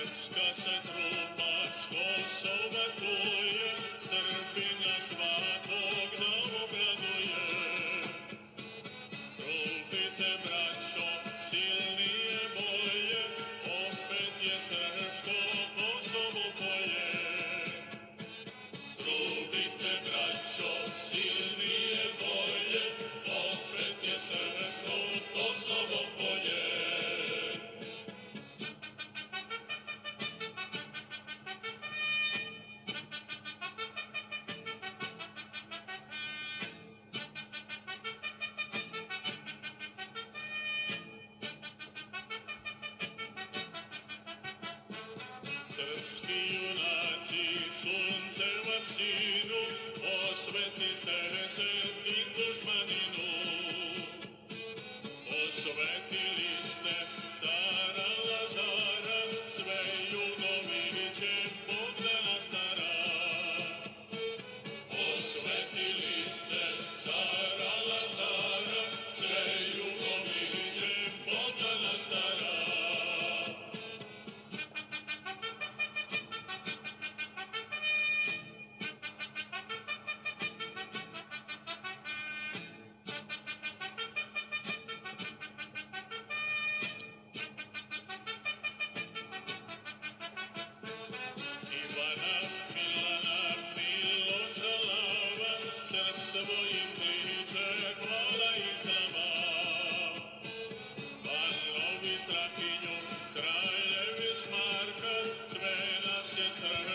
Srpska se trupa s Kosova čuje, Srbina svakog novog raduje. Trupite, braćo, silnije boje, opet je srpsko Kosovo koje. Trupite, braćo, silnije boje, opet je srpsko Kosovo koje. Srpski junaci suncevom sinu osvetite se i dušmaninu. Osvetili ste cara Lazara, sve jugoviće Bogdana stara. Osvetili ste cara Lazara, sve jugoviće Bogdana stara. Ivana, Milana, Miloša Lava, srpstvo im kliče hvala i slava. Banovi Strahinju, kraljevi Smarka, sve nas je srpstvo.